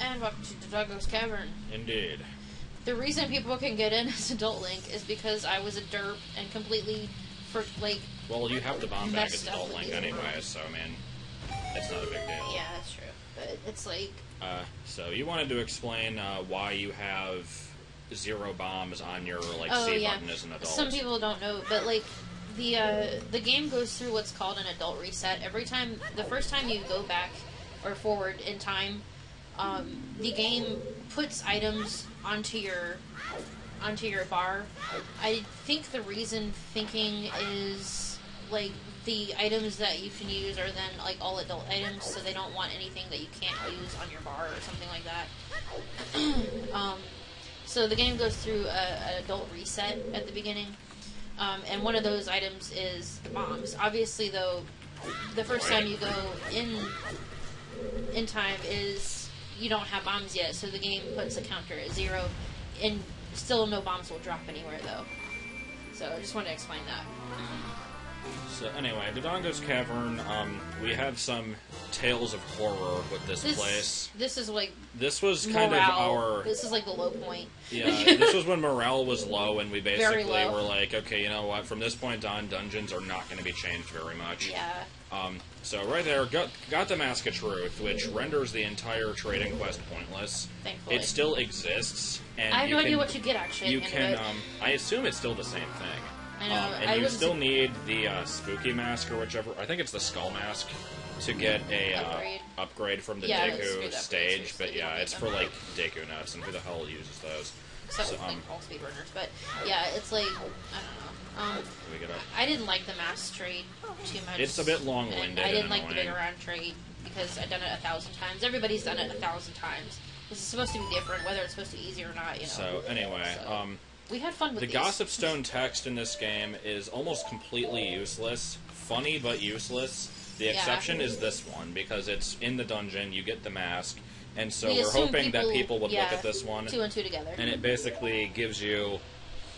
And welcome to Dodongos Cavern. Indeed. The reason people can get in as Adult Link is because I was a derp and completely, Well, you have the bomb bag as messed up Adult with Link these anyway, so, I mean, it's not a big deal. Yeah, that's true. But it's like... So you wanted to explain why you have 0 bombs on your, C button as an adult. Some people don't know, but, the game goes through what's called an adult reset. Every time, the first time you go back or forward in time, the game puts items onto your bar. I think the reason thinking is the items that you can use are then all adult items, so they don't want anything that you can't use on your bar or something like that. So the game goes through an adult reset at the beginning, and one of those items is the bombs. Obviously, though, the first time you go in time is you don't have bombs yet, so the game puts a counter at 0, and still no bombs will drop anywhere, though. So I just wanted to explain that. So anyway, Dodongos Cavern, we have some tales of horror with this place. This is This was morale. kind of our... This is the low point. Yeah, this was when morale was low, and we basically were like, okay, you know what, from this point on, dungeons are not going to be changed very much. Yeah. So right there, got the Mask of Truth, which renders the entire trading quest pointless. Thankfully. It still exists, and I have no idea what you get, actually. You can, I assume it's still the same thing. I know. And you still need the Spooky Mask or whichever. I think it's the Skull Mask to get a upgrade from the Deku stage. But yeah, it's for Deku nuts, and who the hell uses those? Except for all speedrunners. But yeah, it's I don't know. I didn't like the mask trade too much. It's a bit long-winded. I didn't like the big around trade because I've done it 1,000 times. Everybody's done it 1,000 times. This is supposed to be different, whether it's supposed to be easy or not. So anyway, we had fun with the Gossip Stone text in this game is almost completely useless. Funny, but useless. The exception is this one, because it's in the dungeon, you get the mask, and so we're hoping that people would look at this one. 2 and 2 together. And it basically gives you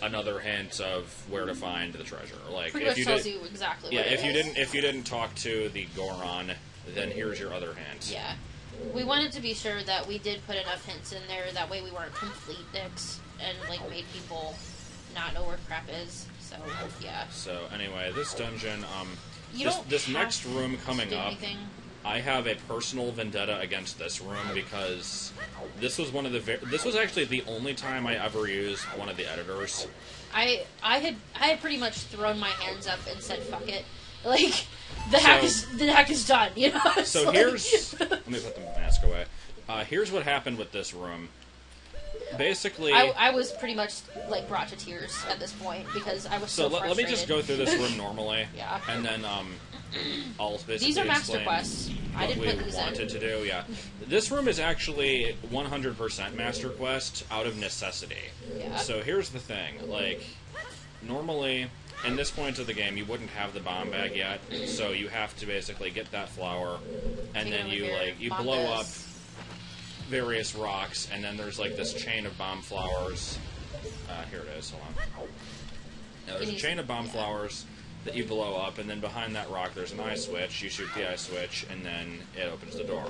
another hint of where to find the treasure. Pretty much tells you exactly what it is. If you didn't talk to the Goron, then here's your other hint. Yeah. We wanted to be sure that we did put enough hints in there, that way we weren't complete dicks and made people not know where crap is. So yeah. So anyway, this dungeon, this next room coming up, I have a personal vendetta against this room because this was this was actually the only time I ever used one of the editors. I had pretty much thrown my hands up and said fuck it. The hack is done, you know? So here's let me put the mask away. Here's what happened with this room. Basically, I was pretty much brought to tears at this point because I was so frustrated. Let me just go through this room normally. Yeah. And then I'll basically these are master explain quests. I didn't put these wanted to do. Yeah. This room is actually 100% master quest out of necessity. Yeah. So here's the thing, normally in this point of the game you wouldn't have the bomb bag yet, so you have to basically get that flower, and then you blow up various rocks, and then there's this chain of bomb flowers. Here it is. Hold on. Now, there's a chain of bomb flowers that you blow up, and then behind that rock there's an eye switch. You shoot the eye switch, and then it opens the door.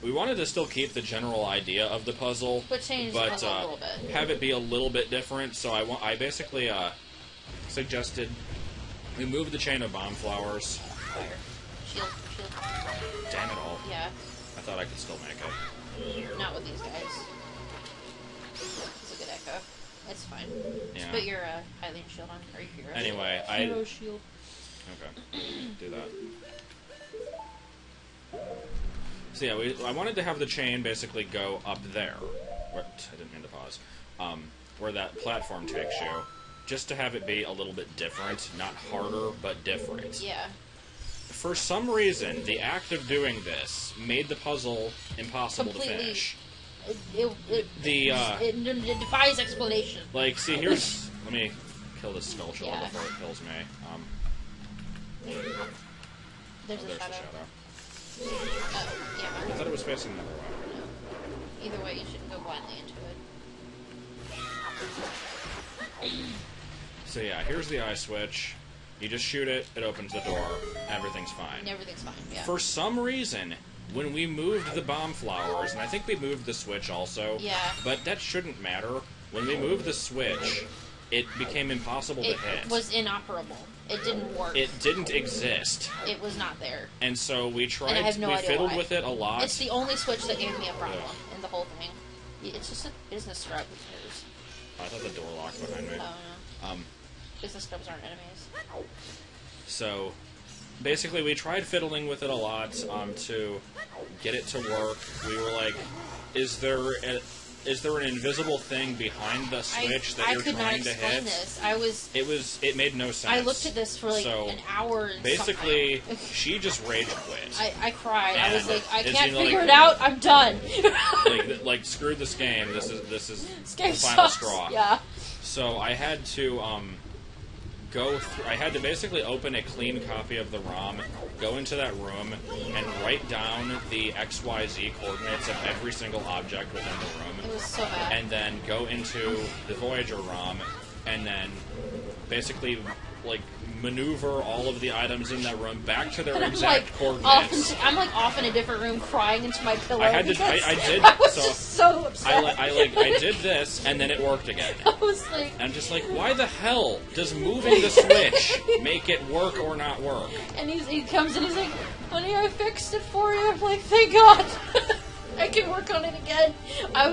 We wanted to still keep the general idea of the puzzle, but change the puzzle a little bit. Have it be a little bit different. So I basically suggested we move the chain of bomb flowers. Fire. Shield. Damn it all. Yeah. I thought I could still make it. Not with these guys. It's a good echo. It's fine. Yeah. Just put your Hylian shield on, or your hero anyway, shield. Hero shield. Okay. Do that. So yeah, I wanted to have the chain basically go up there. I didn't mean to pause. Where that platform takes you, just to have it be a little bit different, not harder, but different. Yeah. For some reason, the act of doing this made the puzzle impossible to finish. It defies explanation. See, here's... let me kill this skull shoulder before it kills me. There's a shadow. Yeah. I thought it was facing the other way. Either way, you shouldn't go blindly into it. So yeah, here's the eye switch. You just shoot it, it opens the door, everything's fine. Everything's fine, yeah. For some reason, when we moved the bomb flowers, and I think we moved the switch also. Yeah. But that shouldn't matter. When we moved the switch, it became impossible to hit. It was inoperable. It didn't work. It didn't exist. It was not there. And so we tried. And I have no we idea fiddled why. with it a lot. It's the only switch that gave me a problem in the whole thing. It's just a business scrub. Who cares? I thought the door locked behind me. Oh no. Business scrubs aren't enemies. So, basically, we tried fiddling with it a lot to get it to work. We were like, is there an invisible thing behind the switch that you're trying to hit? I could not explain this. It made no sense. I looked at this for like an hour. And basically, she just rage quit. I cried. I was like, I Is can't you figure like- it out. I'm done. like screw this game. This is This the game final sucks. straw. Yeah. So I had to go through. I had to basically open a clean copy of the ROM, go into that room, and write down the XYZ coordinates of every single object within the room. It was so bad. And then go into the Voyager ROM, and then basically like maneuver all of the items in that room back to their exact coordinates. I'm like off in a different room crying into my pillow. I did. I was just so upset. I did this, and then it worked again. I was like, I'm just like, why the hell does moving the switch make it work or not work? and he comes and he's like, honey, I fixed it for you. I'm like, thank God. I can work on it again. I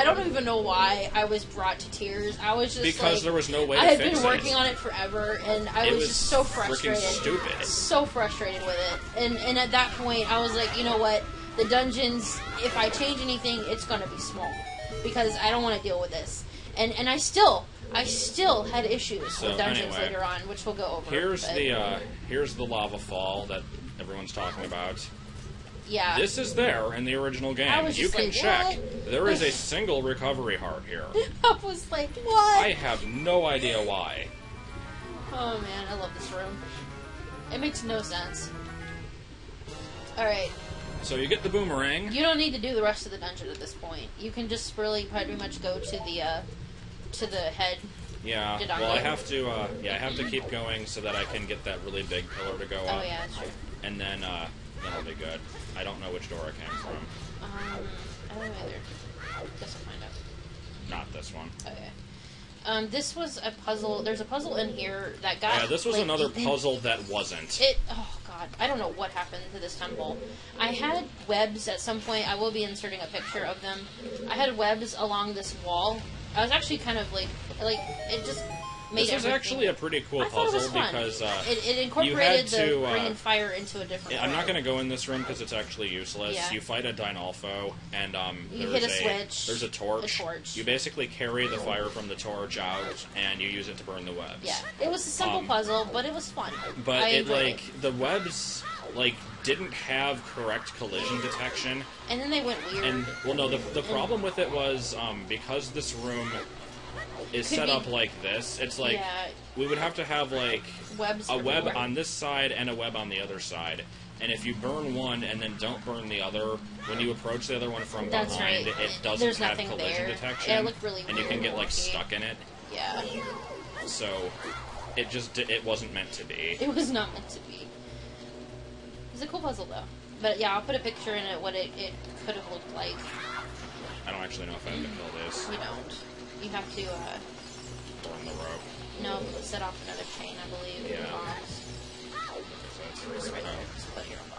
don't even know why I was brought to tears. I was just because like, there was no way to I had fix been working it. on it forever, and I was just so frustrated. Freaking stupid. So frustrated with it. And at that point, I was like, you know what? The dungeons, if I change anything, it's going to be small. Because I don't want to deal with this. And I still had issues with dungeons anyway, later on, which we'll go over. Here's the lava fall that everyone's talking about. Yeah. This is there in the original game. You can check. There is a single recovery heart here. I was like, what? I have no idea why. Oh man, I love this room. It makes no sense. Alright. So you get the boomerang. You don't need to do the rest of the dungeon at this point. You can just really pretty much go to the head. Yeah. Dodongo. Well, I have to keep going so that I can get that really big pillar to go up. Oh yeah, that's true. And then it'll be good. I don't know which door I came from. I don't know either. Guess I'll find out. Not this one. Okay. This was a puzzle. There's a puzzle in here that got. Yeah, this was like, another puzzle that wasn't. Oh god, I don't know what happened to this temple. I had webs at some point. I will be inserting a picture of them. I had webs along this wall. I was actually kind of like it just made. This was actually a pretty cool puzzle because it incorporated the bringing fire into a different. I'm not going to go in this room because it's actually useless. Yeah. You fight a Dinalfo, and you hit a switch. There's a torch. A torch. You basically carry the fire from the torch out, and you use it to burn the webs. Yeah, it was a simple puzzle, but it was fun. But the webs didn't have correct collision detection, and then they went weird. And well, no, the problem with it was because this room is set up like this. It's like we would have to have like webs a web on this side and a web on the other side. And if you burn one and then don't burn the other, when you approach the other one from behind, it doesn't have collision detection. Yeah, it looked really and you can get like stuck in it. Yeah. So it wasn't meant to be. It was not meant to be. It's a cool puzzle though. But yeah, I'll put a picture in it what it could have looked like. I don't actually know if I have to kill this. You don't. You have to burn the rope. No, set off another chain, I believe. Yeah. Bombs. Just right there. Just put your own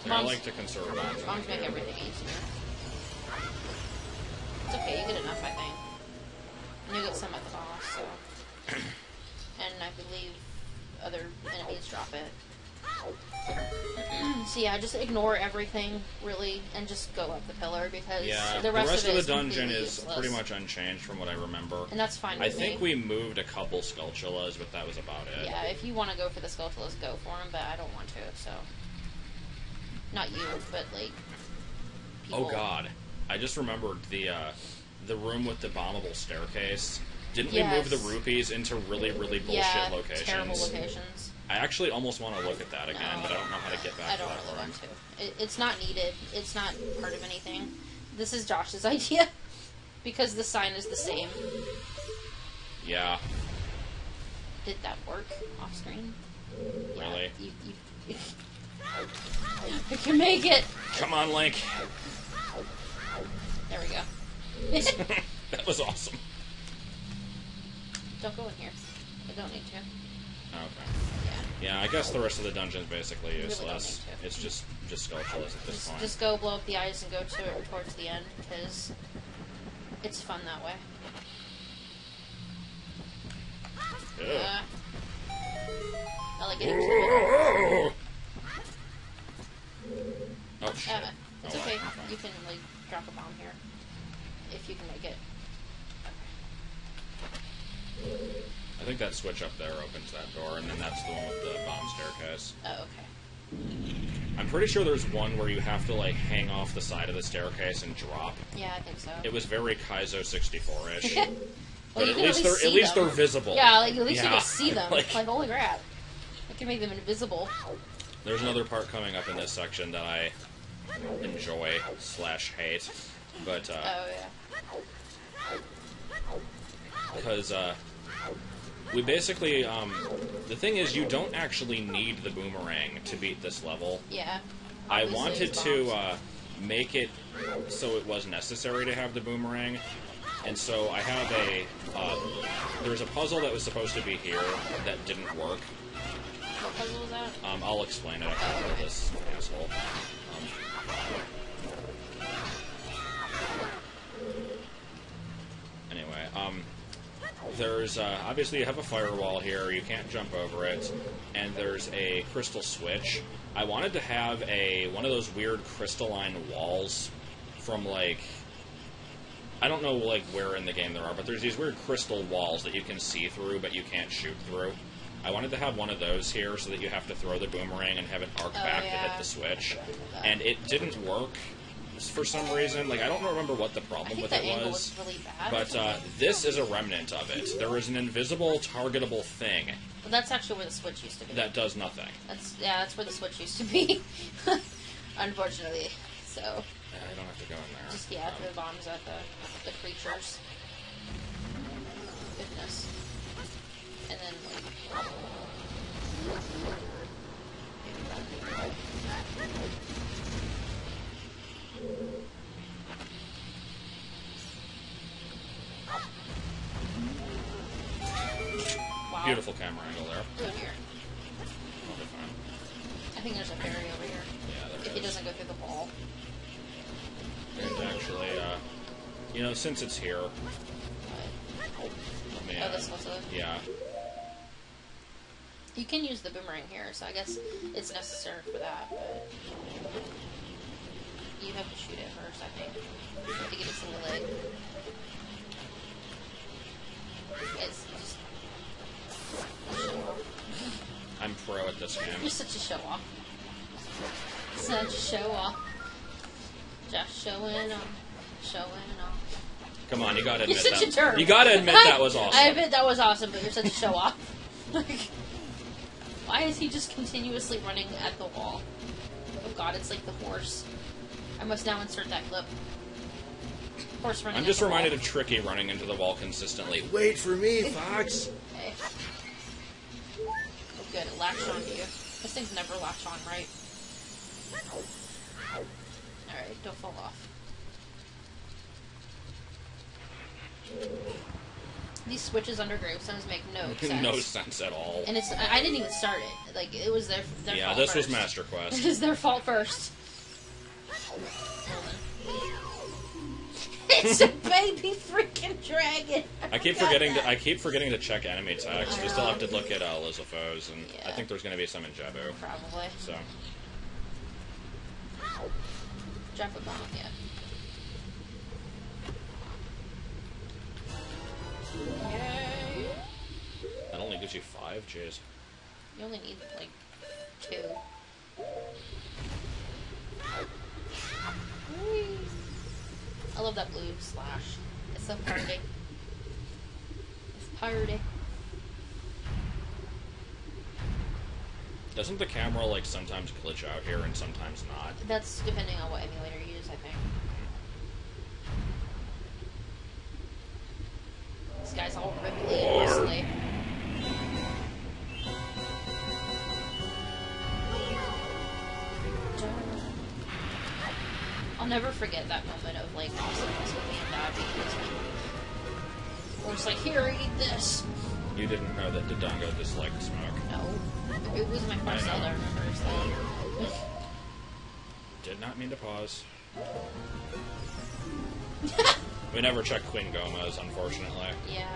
bomb. I like to conserve bombs. Bombs make everything easier. It's okay, you get enough, I think. And you get some at the boss, so. And I believe other enemies drop it. So yeah, just ignore everything, really, and just go up the pillar, because the rest of the dungeon is useless. pretty much unchanged from what I remember. And that's fine with I think we moved a couple Skulltulas, but that was about it. Yeah, if you want to go for the Skulltulas, go for them, but I don't want to, so. Not you, but, like, people. Oh god. I just remembered the room with the bombable staircase. Didn't we move the rupees into really, really bullshit locations? Terrible locations. I actually almost want to look at that again, but I don't know how to get back to that room. I don't really want to. It's not needed. It's not part of anything. This is Josh's idea, because the sign is the same. Yeah. Did that work off screen? Really? Yeah, I can make it! Come on, Link. There we go. That was awesome. Don't go in here. I don't need to. Okay. Yeah. Yeah, I guess the rest of the dungeon is basically Really useless. don't need to. It's just sculptures at this point. Just go blow up the eyes and go towards the end, because it's fun that way. I like getting killed. Oh, shit. It's okay. You can, like, drop a bomb here. If you can make it. I think that switch up there opens that door, and then that's the one with the bomb staircase. Oh, okay. I'm pretty sure there's one where you have to, like, hang off the side of the staircase and drop. Yeah, I think so. It was very Kaizo 64-ish. Well, but you at can least they're visible. Yeah, like, at least you can see them. like, holy crap. I can make them invisible. There's another part coming up in this section that I enjoy/hate. But, oh, yeah. because, we basically, the thing is, you don't actually need the boomerang to beat this level. Yeah. I wanted to, make it so it was necessary to have the boomerang, and so I have there's a puzzle that was supposed to be here that didn't work. What puzzle was that? I'll explain it after this asshole. Anyway, there's, obviously you have a firewall here, you can't jump over it, and there's a crystal switch. I wanted to have one of those weird crystalline walls from, like, I don't know, like, where in the game there are, but there's these weird crystal walls that you can see through, but you can't shoot through. I wanted to have one of those here so that you have to throw the boomerang and have it arc back to hit the switch. And it didn't work for some reason. Like, I don't remember what the problem with it was. Really bad, but this is a remnant of it. There is an invisible, targetable thing. Well, that's actually where the switch used to be. That does nothing. That's where the switch used to be. Unfortunately. So. I don't have to go in there. Just, throw the bombs at the creatures. Goodness. And then, like... Wow. Beautiful camera angle there. Oh dear. I'll be fine. I think there's a fairy over here. Yeah, there if he doesn't go through the wall. And actually, since it's here... this was it? Yeah. You can use the boomerang here, so I guess it's necessary for that, but... You have to shoot it first, I think. You have to get a single leg. It's just... I'm pro at this game. You're such a show-off. Such a show-off. Just showing off. Showing off. Come on, you gotta admit You're such a jerk. You gotta admit that was awesome. I admit that was awesome, but you're such a show-off. Like, why is he just continuously running at the wall? Oh god, it's like the horse. I must now insert that clip. Horse running I'm just at the reminded wall. of Tricky running into the wall consistently. Wait for me, Fox! Okay. Oh good, it latched onto you. This thing's never latched on, right? Alright, don't fall off. These switches under gravestones make no sense. No sense at all. And I didn't even start it. Like, it was their fault Yeah, this first. was Master Quest. It was their fault first. It's a baby freaking dragon. I keep forgetting to check enemy text. We still have to look at Lizophoes, and I think there's going to be some in Jabu. Probably. So. Drop a bomb, yeah. Yay. That only gives you 5? Jeez. You only need, like, 2. Whee. I love that blue slash. It's so pirating. It's pirating. Doesn't the camera, like, sometimes glitch out here and sometimes not? That's depending on what emulator you use, I think. This guy's all ripply and bristly. I'll never forget that moment of, like, awesomeness with me and Dad, because we're just like, here, eat this. You didn't know that Dodongo disliked smoke. No. It was my first Zelda, I remember, so... Did not mean to pause. We never checked Queen Goma's, unfortunately. Yeah.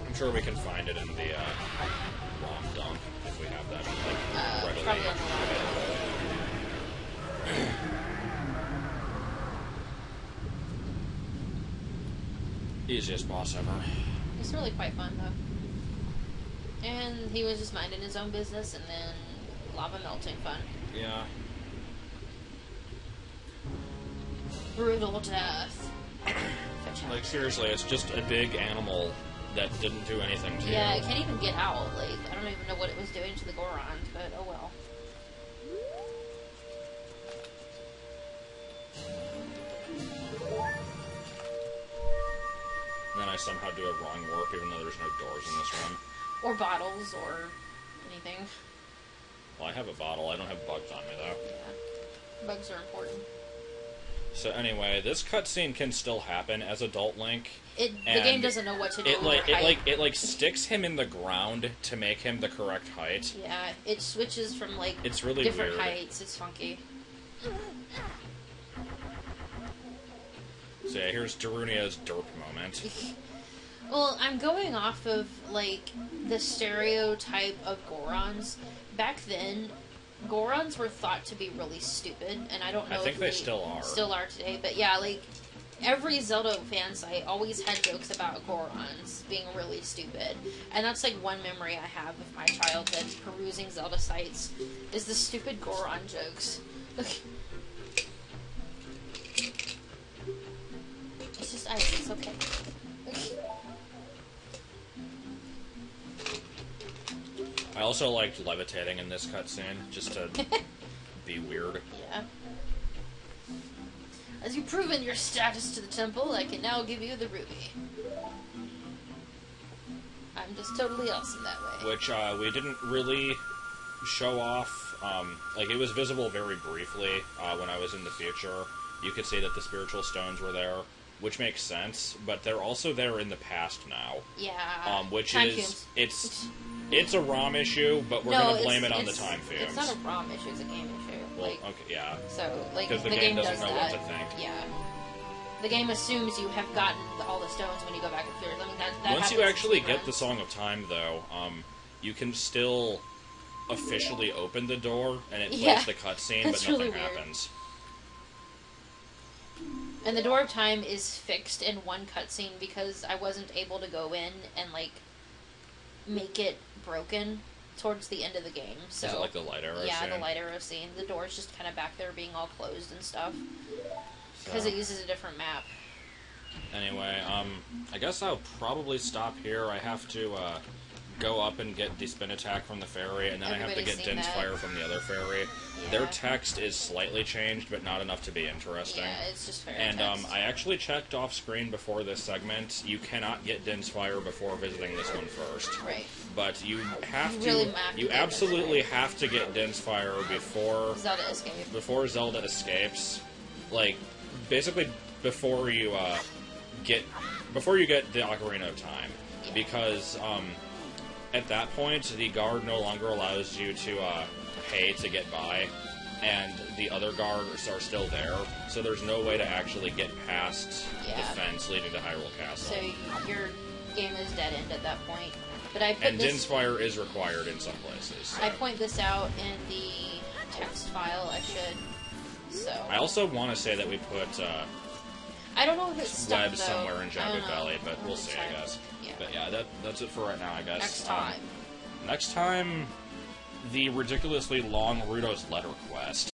I'm sure we can find it in the ROM dump if we have that readily. Probably on the Easiest boss ever. It's really quite fun, though. And he was just minding his own business, and then lava melting fun. Yeah. Brutal death. Like, seriously, it's just a big animal that didn't do anything to Yeah, you. it can't even get out. Like, I don't even know what it was doing to the Gorons, but oh well. And then I somehow do a wrong warp, even though there's no doors in this room. Or bottles, or anything. Well, I have a bottle. I don't have bugs on me, though. Yeah. Bugs are important. So anyway, this cutscene can still happen as Adult Link. The game doesn't know what to do. It sticks him in the ground to make him the correct height. Yeah, it switches from like it's really different weird. heights. It's funky. So yeah, here's Darunia's derp moment. Well, I'm going off of like the stereotype of Gorons. Back then, Gorons were thought to be really stupid, and I don't know. I think if they still are. Still are today, but yeah, like every Zelda fan site always had jokes about Gorons being really stupid, and that's like one memory I have of my childhood perusing Zelda sites is the stupid Goron jokes. It's just ice. It's okay. I also liked levitating in this cutscene, just to be weird. Yeah. As you've proven your status to the temple, I can now give you the ruby. I'm just totally awesome that way. Which we didn't really show off. Like, it was visible very briefly when I was in the future. You could see that the spiritual stones were there, which makes sense, but they're also there in the past now. Yeah. Which time is... fumes. It's a ROM issue, but we're going to blame it on the time fumes. It's not a ROM issue, it's a game issue. Well, like, okay, yeah. So, like, because the game does doesn't know that. what to think. Yeah. The game assumes you have gotten all the stones when you go back and clear. I mean, that Once you happens actually in get the runs. Song of Time, though, you can still officially open the door, and it plays the cutscene, but nothing really weird. happens. And the Door of Time is fixed in one cutscene because I wasn't able to go in and, like, make it broken towards the end of the game. So, is it like the light arrow yeah, scene? the light arrow scene. The door's just kind of back there being all closed and stuff. Because So, it uses a different map. anyway, I guess I'll probably stop here. I have to go up and get the spin attack from the ferry, and then I have to Everybody's get seen Din's that. Fire from the other ferry. Yeah. Their text is slightly changed, but not enough to be interesting. Yeah, it's just fair And text. I actually checked off screen before this segment. You cannot get Din's Fire before visiting this one first. Right. But you have You to. really have to You get Din's absolutely have to get Din's Fire before Zelda Escape. Zelda escapes. Like, basically before you get the Ocarina of Time, Yeah. because at that point the guard no longer allows you to pay to get by, and the other guards are still there, so there's no way to actually get past the Yeah. fence leading to Hyrule Castle. So your game is dead end at that point. But I put And this. Din's Fire is required in some places. So. I point this out in the text file. I should. So. I also want to say that we put I don't know if it's stuck, webs though. somewhere in I don't Jagged know. Valley, but we'll see, I Check. guess. Yeah. But yeah, that's it for right now, I guess. Next time. Next time, the ridiculously long Ruto's Letter quest.